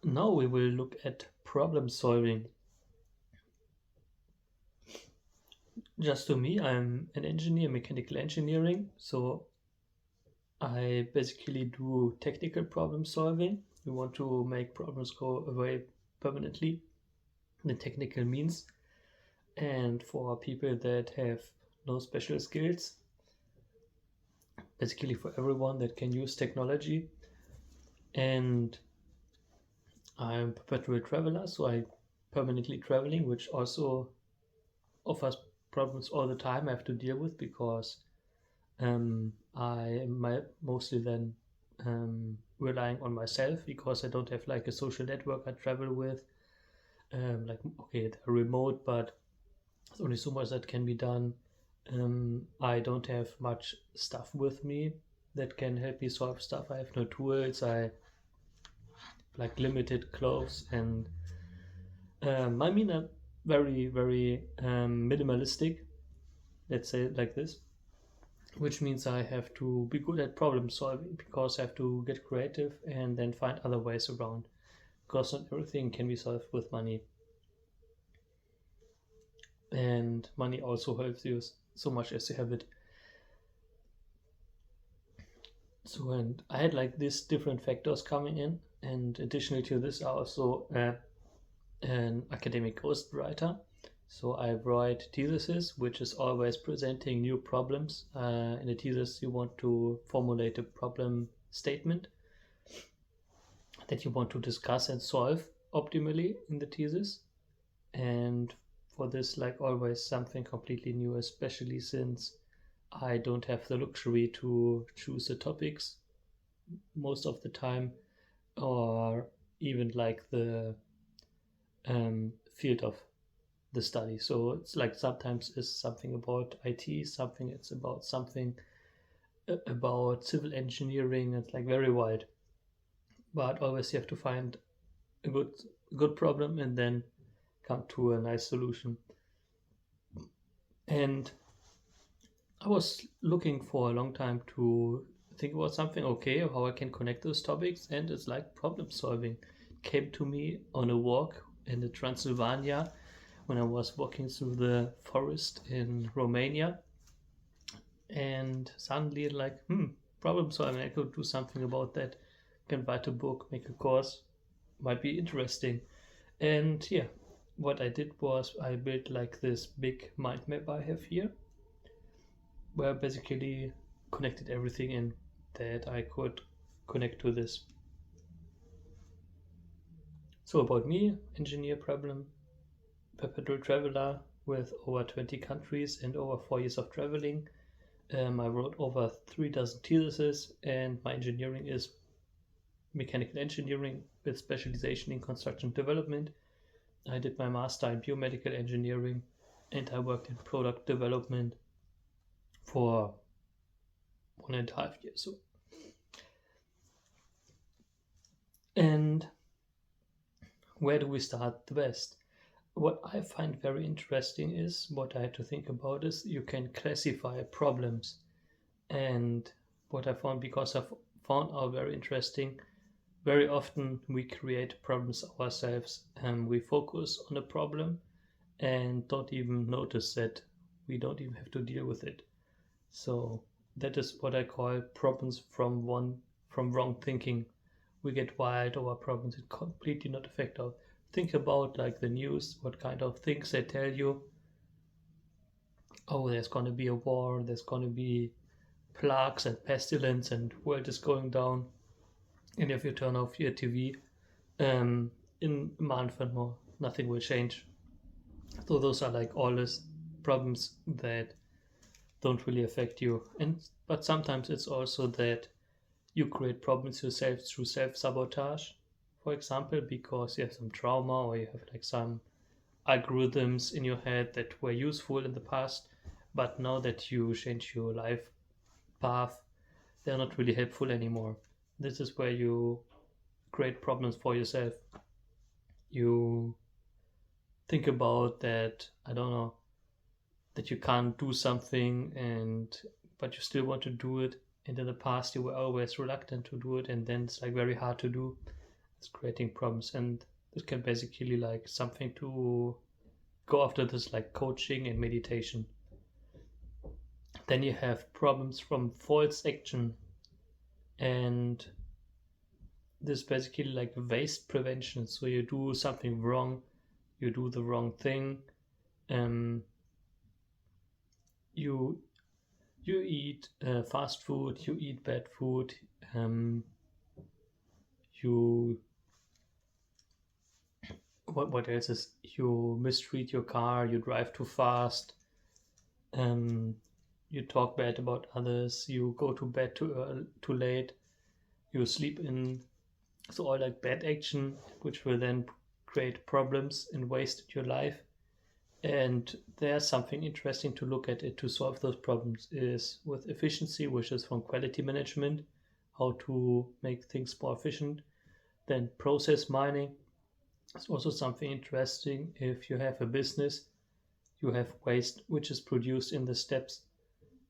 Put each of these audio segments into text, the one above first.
Now we will look at problem solving. Just to me, I'm an engineer, mechanical engineering, so I basically do technical problem solving. We want to make problems go away permanently, the technical means, and for people that have no special skills, basically for everyone that can use technology. And I'm a perpetual traveler, so I permanently traveling, which also offers problems all the time I have to deal with because I am mostly then relying on myself because I don't have like a social network I travel with. Like, okay, they're remote, but there's only so much that can be done. I don't have much stuff with me that can help me solve stuff. I have no tools. I have like limited clothes, and I mean, I'm very, very minimalistic. Let's say it like this, which means I have to be good at problem solving because I have to get creative and then find other ways around because not everything can be solved with money, and money also helps you so much as you have it. So, and I had like these different factors coming in, and additionally to this I also an academic ghostwriter. So I write theses, which is always presenting new problems. In a thesis, you want to formulate a problem statement that you want to discuss and solve optimally in the thesis. And for this, like always, something completely new, especially since I don't have the luxury to choose the topics most of the time, or even like the field of the study. So it's like sometimes it's something about IT, something it's about something about civil engineering. It's like very wide, but always you have to find a good problem and then come to a nice solution. And I was looking for a long time to think about something, okay, how I can connect those topics, and it's like problem solving. It came to me on a walk in the Transylvania when I was walking through the forest in Romania, and suddenly like, problem solving. I could do something about that. Can write a book, make a course, might be interesting. And yeah, what I did was I built like this big mind map I have here, where I basically connected everything in that I could connect to this. So about me, engineer problem, perpetual traveler with over 20 countries and over 4 years of traveling. I wrote over 3 dozen theses, and my engineering is mechanical engineering with specialization in construction development. I did my master in biomedical engineering, and I worked in product development for 1.5 years. So, and where do we start the best? What I find very interesting is what I had to think about is you can classify problems. And what I found, because I found out very interesting, very often we create problems ourselves and we focus on a problem and don't even notice that we don't even have to deal with it. So that is what I call problems from wrong thinking. We get wild over problems that completely not affect us. Think about like the news, what kind of things they tell you. Oh, there's gonna be a war, there's gonna be plagues and pestilence and world is going down. And if you turn off your TV, in a month and more, nothing will change. So those are like all these problems that don't really affect you. And but sometimes it's also that you create problems yourself through self-sabotage, for example, because you have some trauma or you have like some algorithms in your head that were useful in the past, but now that you change your life path, they're not really helpful anymore. This is where you create problems for yourself. You think about that, I don't know, that you can't do something and but you still want to do it, and in the past you were always reluctant to do it, and then it's like very hard to do. It's creating problems, and this can basically like something to go after this like coaching and meditation. Then you have problems from false action, and this basically like waste prevention. So you do something wrong, you do the wrong thing, um, you you eat fast food, you eat bad food, um, you what else is you mistreat your car, you drive too fast, um, you talk bad about others, you go to bed too late, you sleep in. So all like bad action, which will then create problems and waste your life. And there's something interesting to look at it to solve those problems is with efficiency, which is from quality management, how to make things more efficient. Then process mining is also something interesting. If you have a business, you have waste which is produced in the steps,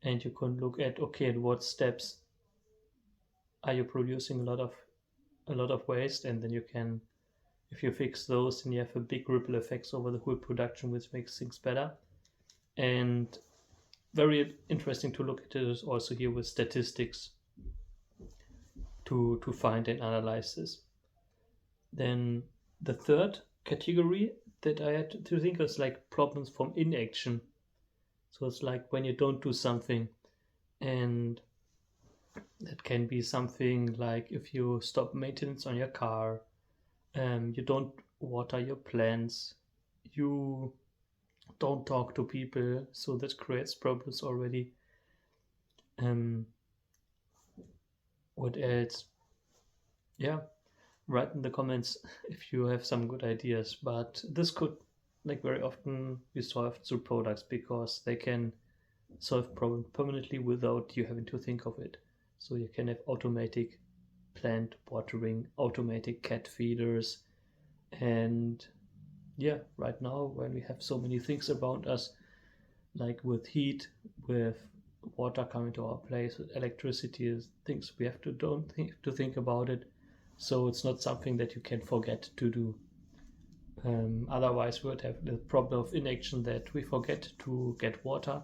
and you can look at okay, at what steps are you producing a lot of waste, and then you can, if you fix those, then you have a big ripple effects over the whole production, which makes things better. And very interesting to look at it is also here with statistics to find and analyze this. Then the third category that I had to think is like problems from inaction. So it's like when you don't do something, and that can be something like if you stop maintenance on your car, you don't water your plants, you don't talk to people, so that creates problems already. Um, what else? Yeah, write in the comments if you have some good ideas. But this could, like very often, be solved through products because they can solve problem permanently without you having to think of it. So you can have automatic plant watering, automatic cat feeders, and yeah, right now when we have so many things around us, like with heat, with water coming to our place, with electricity, is things we have to don't think to think about it. So it's not something that you can forget to do. Otherwise, we would have the problem of inaction that we forget to get water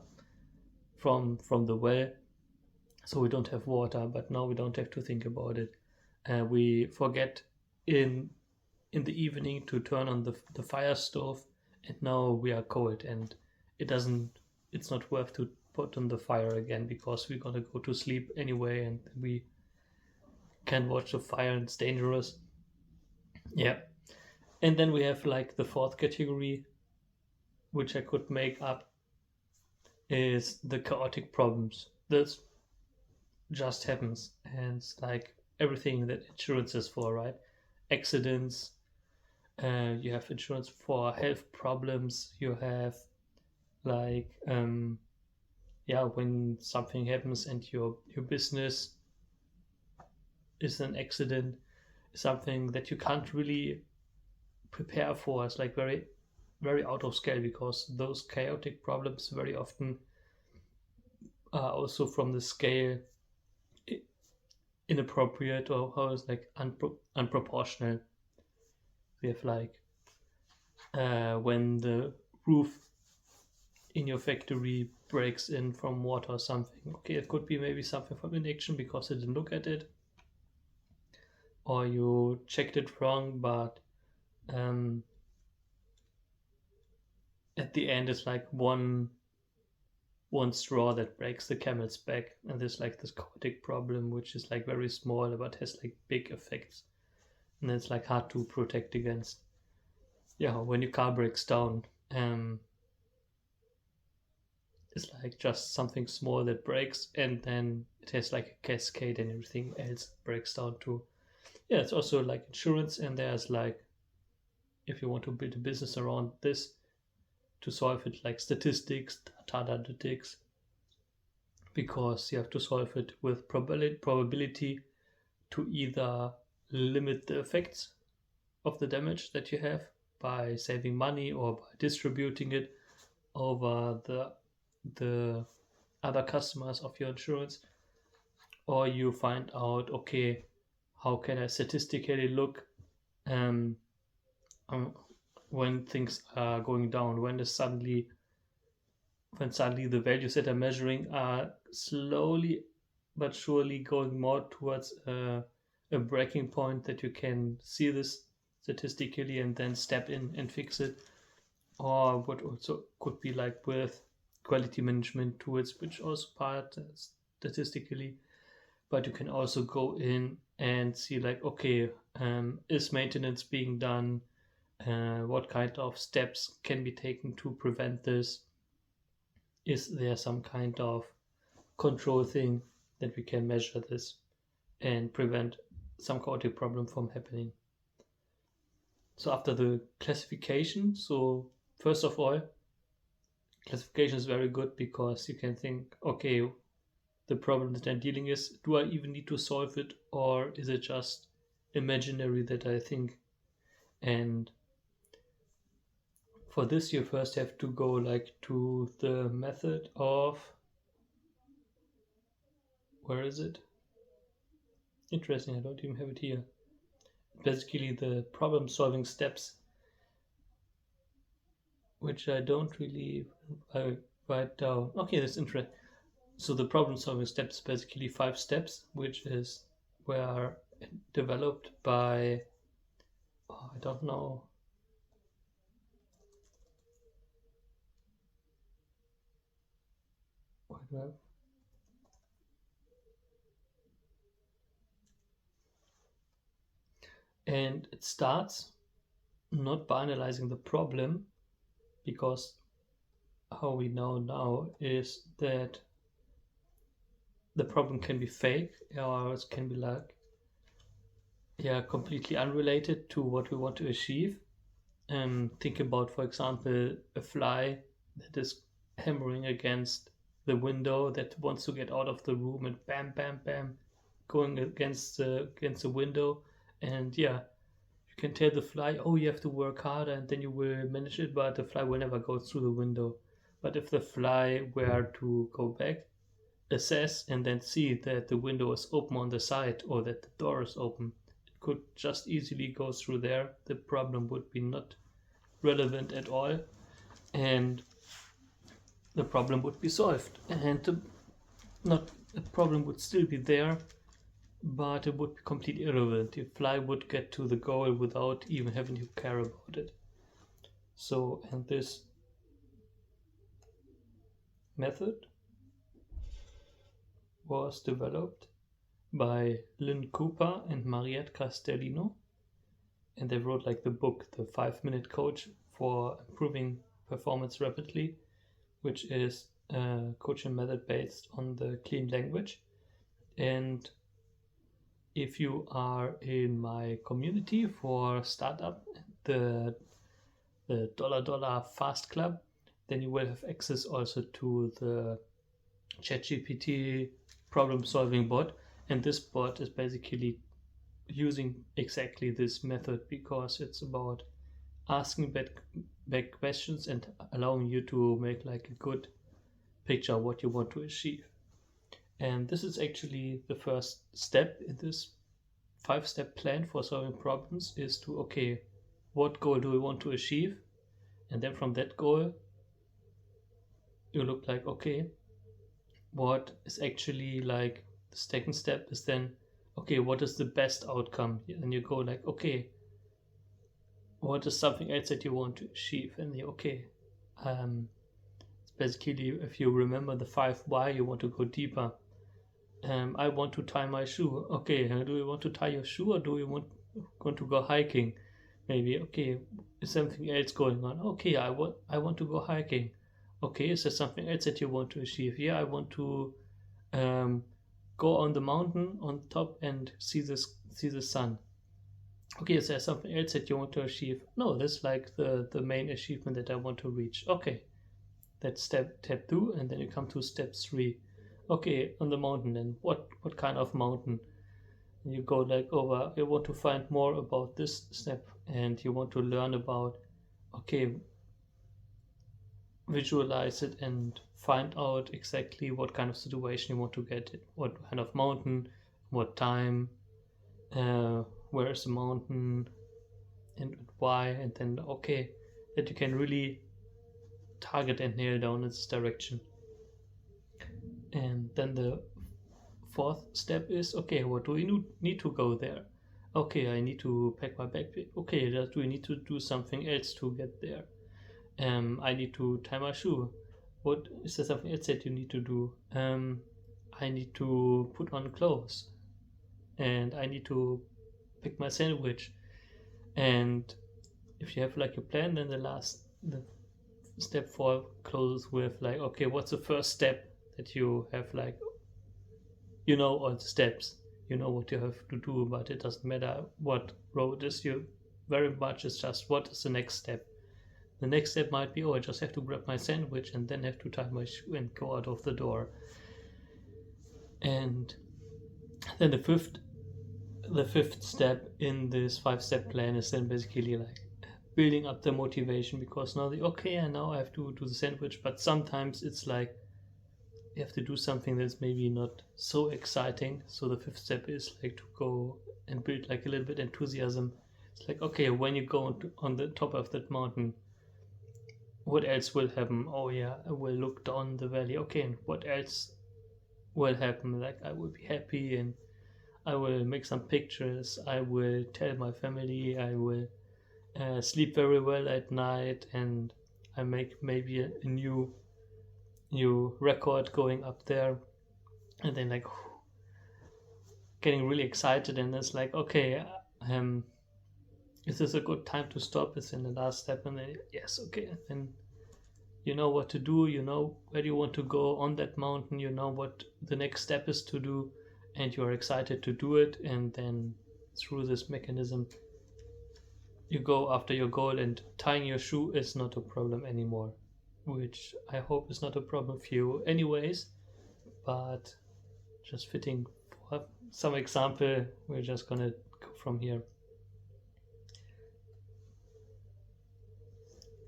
from the well, so we don't have water. But now we don't have to think about it. We forget in in the evening to turn on the fire stove, and now we are cold, and it's not worth to put on the fire again because we're gonna go to sleep anyway, and we can't watch the fire and it's dangerous. Yeah. And then we have like the fourth category, which I could make up, is the chaotic problems. This just happens, and it's like everything that insurance is for, right? Accidents, you have insurance for health problems, you have like yeah, when something happens and your business is an accident, something that you can't really prepare for. It's like very very out of scale because those chaotic problems very often are also from the scale inappropriate, or how is like unproportional. We have like when the roof in your factory breaks in from water or something. Okay, it could be maybe something from inaction because you didn't look at it, or you checked it wrong, but um, at the end it's like one straw that breaks the camel's back, and there's like this chaotic problem which is like very small but has like big effects, and it's like hard to protect against. Yeah, when your car breaks down, it's like just something small that breaks, and then it has like a cascade and everything else breaks down too. Yeah, it's also like insurance, and there's like, if you want to build a business around this to solve it, like statistics, data analytics, because you have to solve it with probability to either limit the effects of the damage that you have by saving money or by distributing it over the other customers of your insurance, or you find out okay, how can I statistically look um, um, when things are going down, when suddenly the values that are measuring are slowly but surely going more towards a breaking point that you can see this statistically and then step in and fix it. Or what also could be like with quality management tools, which also part statistically, but you can also go in and see like, okay, is maintenance being done? What kind of steps can be taken to prevent this? Is there some kind of control thing that we can measure this and prevent some quality problem from happening? So after the classification, so first of all, classification is very good because you can think, okay, the problem that I'm dealing is, do I even need to solve it, or is it just imaginary that I think? And for this, you first have to go like to the method of, where is it? Interesting, I don't even have it here. Basically, the problem solving steps, which I don't really write down. Okay, that's interesting. So the problem solving steps, basically 5 steps, which is were developed by, oh, I don't know. Why do I have? And it starts not by analyzing the problem, because how we know now is that the problem can be fake, or it can be like, yeah, completely unrelated to what we want to achieve. Think about, for example, a fly that is hammering against the window that wants to get out of the room, and bam, bam, bam, going against the window. And yeah, you can tell the fly, oh, you have to work harder and then you will manage it, but the fly will never go through the window. But if the fly were to go back, assess, and then see that the window is open on the side or that the door is open, it could just easily go through there. The problem would be not relevant at all, and the problem would be solved. And the problem would still be there, but it would be completely irrelevant. The fly would get to the goal without even having to care about it. So, and this method was developed by Lynn Cooper and Mariette Castellino, and they wrote like the book, The 5-Minute Coach for Improving Performance Rapidly, which is a coaching method based on the clean language. And if you are in my community for startup, the $dollar Fast Club, then you will have access also to the ChatGPT problem solving bot. And this bot is basically using exactly this method, because it's about asking back questions and allowing you to make like a good picture of what you want to achieve. And this is actually the first step in this 5-step plan for solving problems, is to, okay, what goal do we want to achieve? And then from that goal, you look like, okay, what is actually like the second step is then, okay, what is the best outcome? And you go like, okay, what is something else that you want to achieve? And you, okay, it's basically, if you remember the 5 why, you want to go deeper. I want to tie my shoe. Okay, do you want to tie your shoe, or do you want to go hiking? Maybe, okay, is something else going on? Okay, I want to go hiking. Okay, is there something else that you want to achieve? Yeah, I want to um, go on the mountain on top and see the sun. Okay, is there something else that you want to achieve? No, that's like the main achievement that I want to reach. Okay, that's step 2, and then you come to step 3. Okay, on the mountain, and what kind of mountain? And you go like over, you want to find more about this step, and you want to learn about, okay, visualize it and find out exactly what kind of situation you want to get it, what kind of mountain, what time, where is the mountain, and why, and then okay, that you can really target and nail down its direction. And then the fourth step is, okay, what do we need to go there? Okay, I need to pack my backpack. Okay, do we need to do something else to get there? I need to tie my shoe. What is there something else that you need to do? I need to put on clothes, and I need to pick my sandwich. And if you have like a plan, then the step four closes with like, okay, what's the first step that you have, like, you know all the steps, you know what you have to do, but it doesn't matter what road is, you very much is just what is the next step. The next step might be, oh, I just have to grab my sandwich and then have to tie my shoe and go out of the door. And then the fifth step in this 5-step plan is then basically like building up the motivation, because now I now I have to do the sandwich, but sometimes it's like you have to do something that's maybe not so exciting. So the fifth step is like to go and build like a little bit enthusiasm. It's like, okay, when you go on the top of that mountain, what else will happen? Oh yeah, I will look down the valley. Okay, and what else will happen? Like, I will be happy, and I will make some pictures. I will tell my family. I will sleep very well at night, and I make maybe a new record going up there, and then like getting really excited, and it's like, okay, um is this a good time to stop? It's in the last step, and then yes, okay, and then you know what to do, you know where you want to go on that mountain, you know what the next step is to do, and you are excited to do it, and then through this mechanism you go after your goal, and tying your shoe is not a problem anymore, which I hope is not a problem for you anyways. But just fitting for some example, we're just gonna go from here.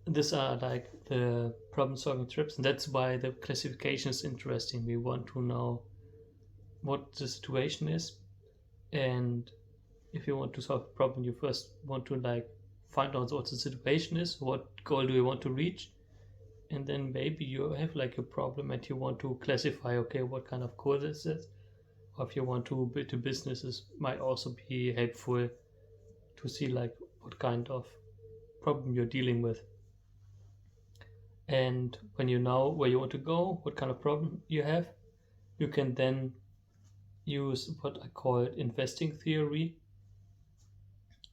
These are like the problem solving trips, and that's why the classification is interesting. We want to know what the situation is, and if you want to solve a problem, you first want to like find out what the situation is, what goal do you want to reach, and then maybe you have like a problem and you want to classify, okay, what kind of goal is it? Or if you want to build a business, it might also be helpful to see like what kind of problem you're dealing with. And when you know where you want to go, what kind of problem you have, you can then use what I call investing theory,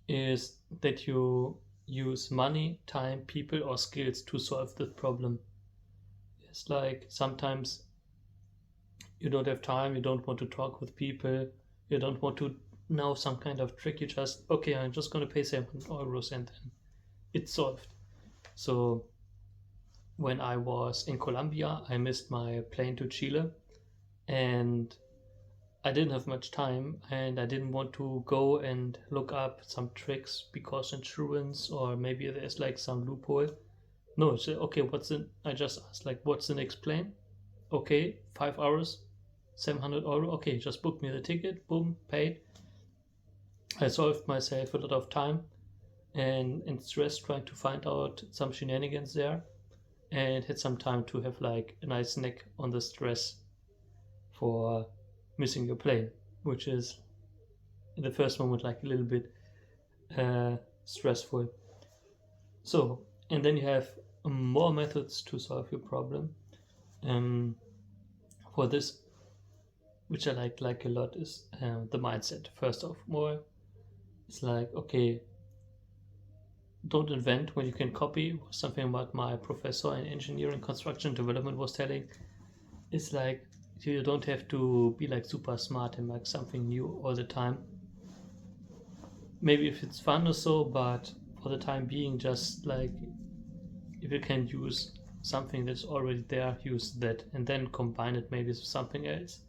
is that you use money, time, people, or skills to solve the problem. It's like sometimes you don't have time, you don't want to talk with people, you don't want to know some kind of trick, you just, okay, I'm just going to pay 700 euros and then it's solved. So when I was in Colombia, I missed my plane to Chile, and I didn't have much time, and I didn't want to go and look up some tricks because insurance, or maybe there's like some loophole. No, so, okay, I just asked, like, what's the next plane? Okay, 5 hours, 700 euro. Okay, just book me the ticket, boom, paid. I solved myself a lot of time and stress trying to find out some shenanigans there, and had some time to have like a nice snack on the stress for missing your plane, which is in the first moment like a little bit stressful. So, and then you have more methods to solve your problem. For this, which I like a lot, is the mindset. First of all, it's like, okay, don't invent when you can copy. Something about my professor in engineering construction development was telling. It's like you don't have to be like super smart and like something new all the time. Maybe if it's fun or so, but for the time being, just like if you can use something that's already there, use that, and then combine it maybe with something else,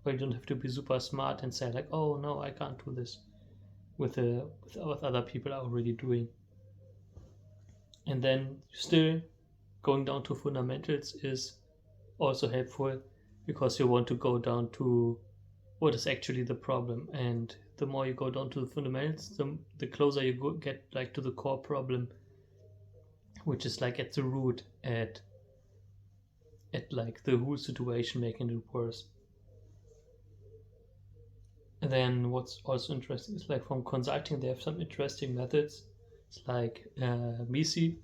where you don't have to be super smart and say like, oh no, I can't do this with what other people are already doing. And then still going down to fundamentals is also helpful, because you want to go down to what is actually the problem, and the more you go down to the fundamentals, the closer you get like to the core problem, which is like at the root, at like the whole situation making it worse. And then what's also interesting is like from consulting, they have some interesting methods. It's like MISI,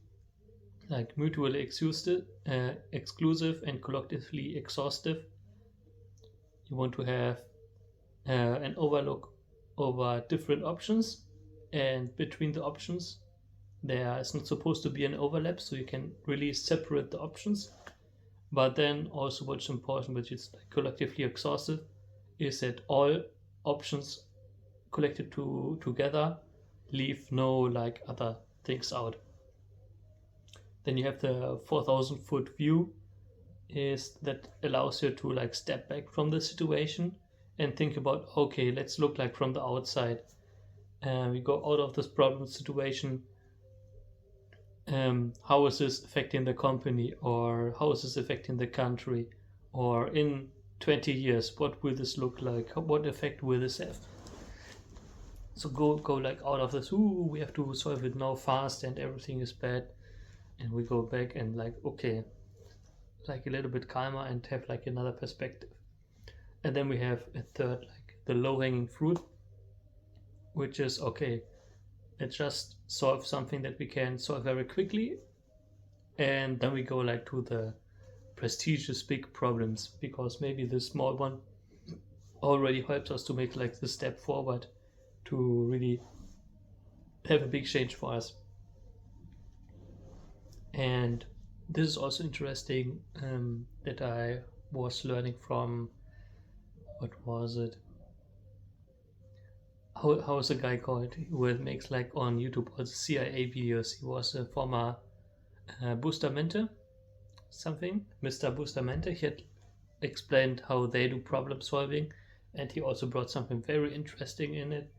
like mutually exclusive and collectively exhaustive. You want to have an overlook over different options, and between the options there is not supposed to be an overlap, so you can really separate the options. But then also what's important, which is like collectively exhaustive, is that all options collected together leave no like other things out. Then you have the 4,000-foot view, is that allows you to like step back from the situation and think about, okay, let's look like from the outside. We go out of this problem situation. How is this affecting the company, or how is this affecting the country, or in 20 years what will this look like, what effect will this have? So go like out of this, we have to solve it now fast and everything is bad, and we go back and like, okay, like a little bit calmer and have like another perspective. And then we have a third, like the low-hanging fruit, which is, okay, let's just solve something that we can solve very quickly, and then we go like to the prestigious big problems, because maybe the small one already helps us to make like the step forward to really have a big change for us. And this is also interesting, that I was learning from, what was it? How is a guy called who makes like on YouTube also CIA videos? He was a former Bustamante, something, Mr. Bustamante. He had explained how they do problem solving, and he also brought something very interesting in it.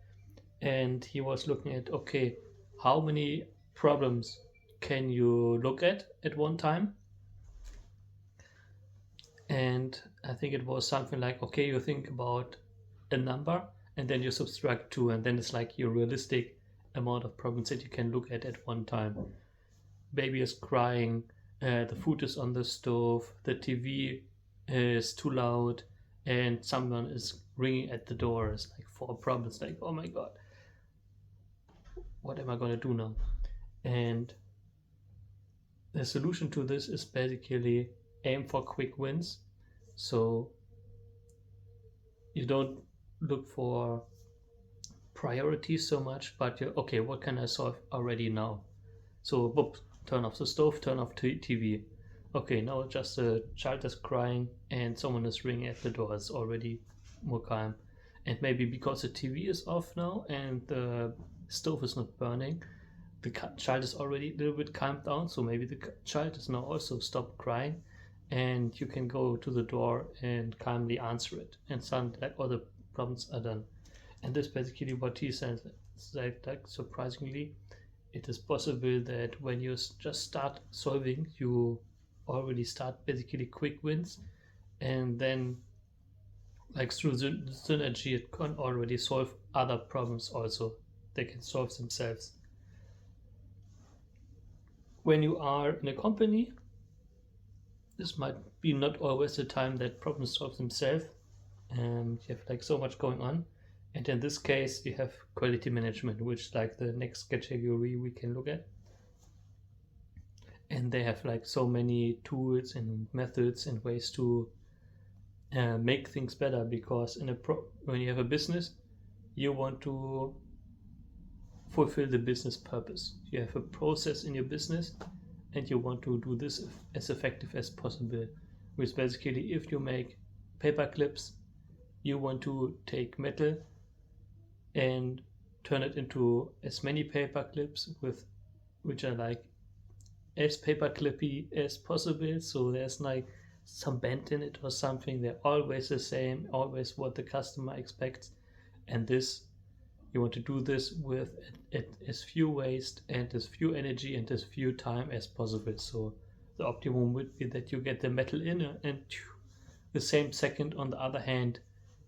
And he was looking at, okay, how many problems can you look at one time? And I think it was something like, okay, you think about a number and then you subtract 2, and then it's like your realistic amount of problems that you can look at one time. Baby is crying, the food is on the stove, the TV is too loud, and someone is ringing at the door. It's like 4 problems, like, oh my god, what am I going to do now? And the solution to this is basically aim for quick wins. So you don't look for priorities so much, but you're, okay, what can I solve already now? So whoop, turn off the stove, turn off TV. Okay, now just a child is crying and someone is ringing at the door. It's already more calm. And maybe because the TV is off now and the stove is not burning, the child is already a little bit calmed down, so maybe the child is now also stopped crying, and you can go to the door and calmly answer it, and suddenly like all the problems are done. And this basically what he says, like surprisingly, it is possible that when you just start solving, you already start basically quick wins, and then like through the synergy it can already solve other problems also. They can solve themselves. When you are in a company, this might be not always the time that problems solve themselves. You have like so much going on. And in this case, you have quality management, which is like the next category we can look at. And they have like so many tools and methods and ways to make things better, because when you have a business, you want to fulfill the business purpose. You have a process in your business and you want to do this as effective as possible, which basically, if you make paper clips, you want to take metal and turn it into as many paper clips which are like as paper clippy as possible, so there's like some bend in it or something. They're always the same, always what the customer expects. And this, you want to do this with as few waste and as few energy and as few time as possible. So the optimum would be that you get the metal in and the same second, on the other hand,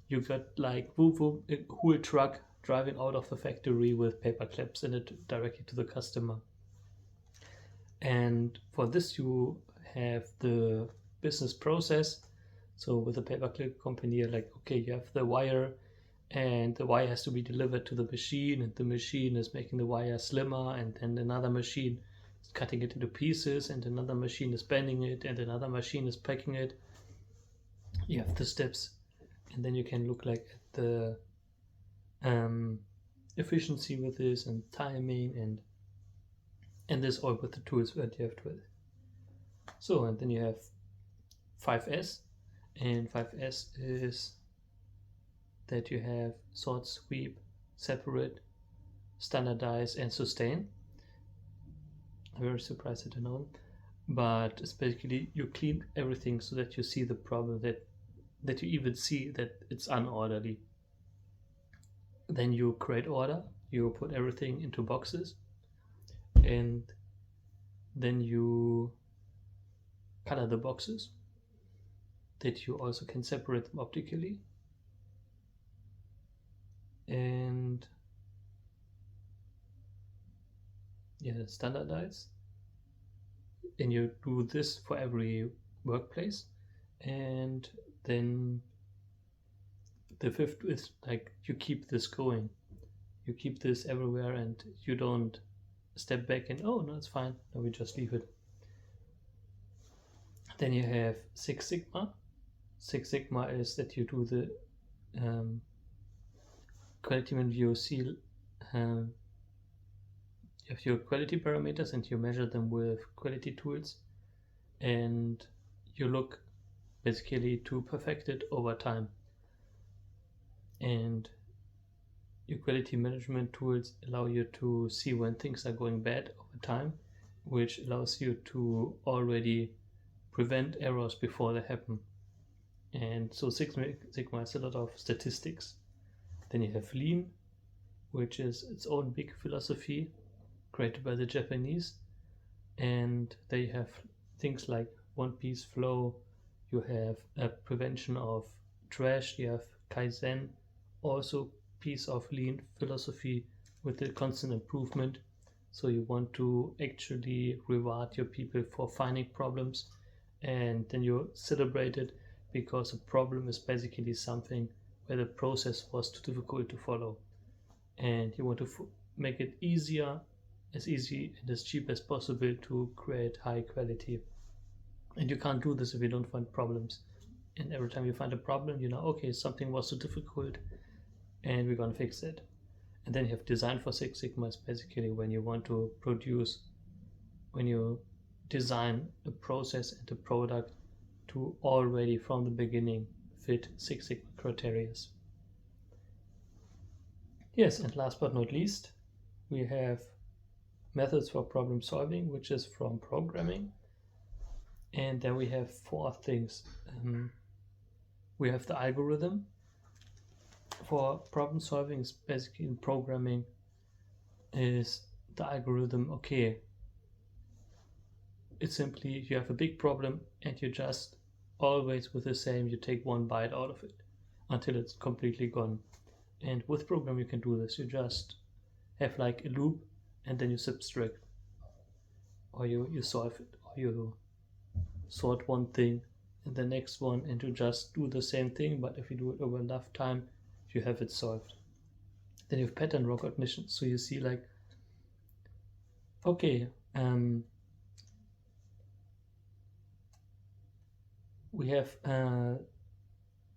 you got like a whole truck driving out of the factory with paper clips in it directly to the customer. And for this you have the business process. So with a paperclip company, you're like, okay, you have the wire, and the wire has to be delivered to the machine, and the machine is making the wire slimmer, and then another machine is cutting it into pieces, and another machine is bending it, and another machine is packing it. You have the steps, and then you can look like at the efficiency with this, and timing, and this all with the tools that you have to it. So, and then you have 5S, and 5S is that you have sort, sweep, separate, standardize, and sustain. I'm very surprised I don't know, but it's basically you clean everything so that you see the problem, that you even see that it's unorderly. Then you create order, you put everything into boxes, and then you color the boxes, that you also can separate them optically, and standardize. And you do this for every workplace. And then the fifth is like you keep this going, you keep this everywhere, and you don't step back and oh no, it's fine, no, we just leave it. Then you have Six Sigma. Six Sigma is that you do the quality when you see you have your quality parameters and you measure them with quality tools, and you look basically to perfect it over time. And your quality management tools allow you to see when things are going bad over time, which allows you to already prevent errors before they happen. And so Six Sigma is a lot of statistics. Then you have Lean, which is its own big philosophy created by the Japanese, and they have things like one-piece flow, you have a prevention of trash, you have Kaizen, also piece of Lean philosophy with the constant improvement. So you want to actually reward your people for finding problems, and then you celebrate it because a problem is basically something where the process was too difficult to follow, and you want to make it easier, as easy and as cheap as possible to create high quality. And you can't do this if you don't find problems. And every time you find a problem, you know, okay, something was too difficult and we're gonna fix it. And then you have design for Six Sigma is basically when you want to produce, when you design a process and a product to already from the beginning fit Six Sigma criteria. Yes, and last but not least, we have methods for problem solving, which is from programming. And then we have four things. We have the algorithm for problem solving. Is basically in programming is the algorithm. Okay, it's simply you have a big problem and you just always with the same, you take one bite out of it until it's completely gone. And with program you can do this. You just have like a loop and then you subtract, or you solve it, or you sort one thing and the next one, and you just do the same thing, but if you do it over enough time you have it solved. Then you have pattern recognition, so you see like, okay, we have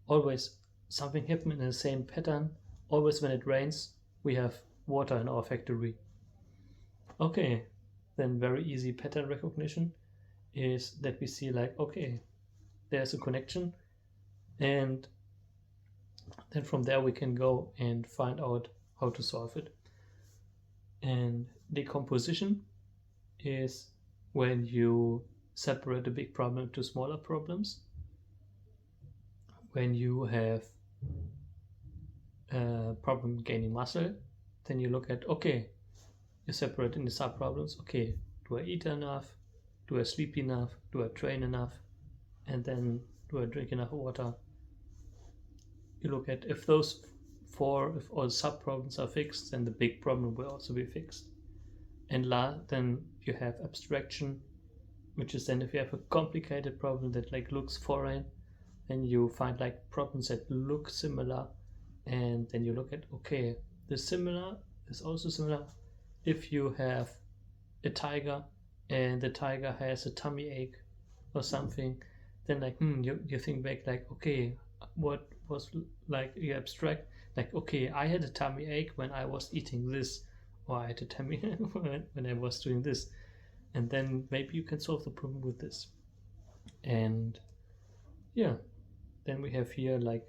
always something happen in the same pattern. Always when it rains we have water in our factory. Okay, then very easy pattern recognition is that we see like, okay, there's a connection, and then from there we can go and find out how to solve it. And decomposition is when you separate a big problem into smaller problems. When you have a problem gaining muscle, then you look at, okay, you separate into sub problems. Okay, do I eat enough? Do I sleep enough? Do I train enough? And then do I drink enough water? You look at if those 4, if all sub problems are fixed, then the big problem will also be fixed. And then you have abstraction, which is then if you have a complicated problem that like looks foreign, then you find like problems that look similar, and then you look at, okay, the similar is also similar. If you have a tiger and the tiger has a tummy ache or something, then like you think back like, okay, what was, like, you abstract like, okay, I had a tummy ache when I was eating this, or I had a tummy when I was doing this, and then maybe you can solve the problem with this. And yeah, then we have here like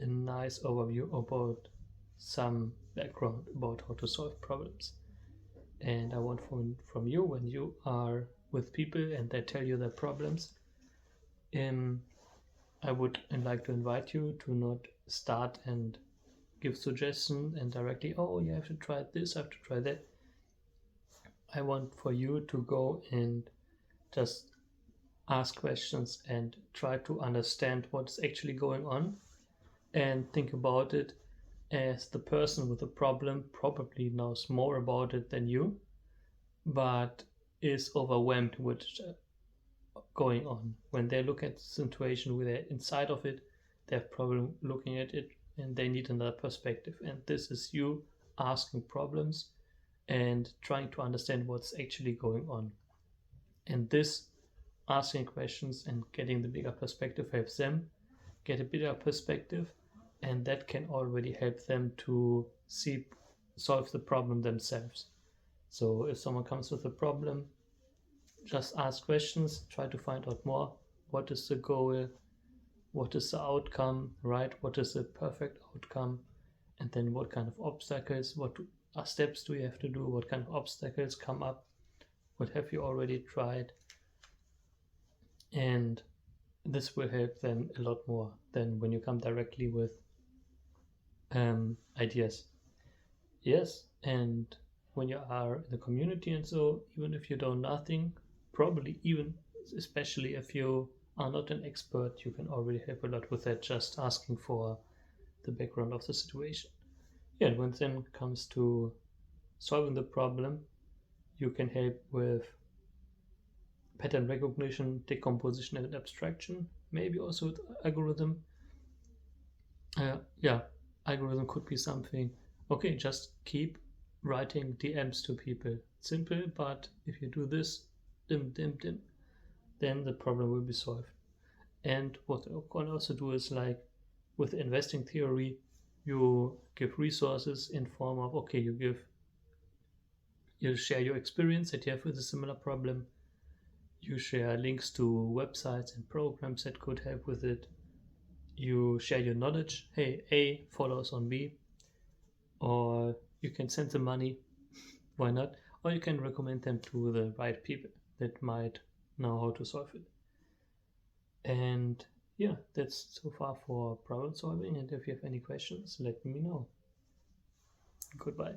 a nice overview about some background about how to solve problems. And I want from you, when you are with people and they tell you their problems, I would like to invite you to not start and give suggestions and directly, oh, you have to try this, I have to try that. I want for you to go and just ask questions and try to understand what's actually going on, and think about it as the person with the problem probably knows more about it than you, but is overwhelmed with going on. When they look at the situation, where they're inside of it, they have problem looking at it, and they need another perspective. And this is you asking problems and trying to understand what's actually going on. And this asking questions and getting the bigger perspective helps them get a bigger perspective, and that can already help them to solve the problem themselves. So if someone comes with a problem, just ask questions, try to find out more. What is the goal? What is the outcome, right? What is the perfect outcome? And then what kind of obstacles, what steps do you have to do? What kind of obstacles come up? What have you already tried? And this will help them a lot more than when you come directly with ideas. Yes, and when you are in the community and so, even if you know nothing, probably even, especially if you are not an expert, you can already help a lot with that, just asking for the background of the situation. Yeah, and when it then comes to solving the problem, you can help with pattern recognition, decomposition, and abstraction, maybe also with algorithm. Yeah, algorithm could be something. Okay, just keep writing DMs to people. Simple, but if you do this, dim, then the problem will be solved. And what you can also do is, like with investing theory, you give resources in form of, okay, you share your experience that you have with a similar problem. You share links to websites and programs that could help with it. You share your knowledge. Hey, A follows on B. Or you can send them money. Why not? Or you can recommend them to the right people that might know how to solve it. And yeah, that's so far for problem solving. And if you have any questions, let me know. Goodbye.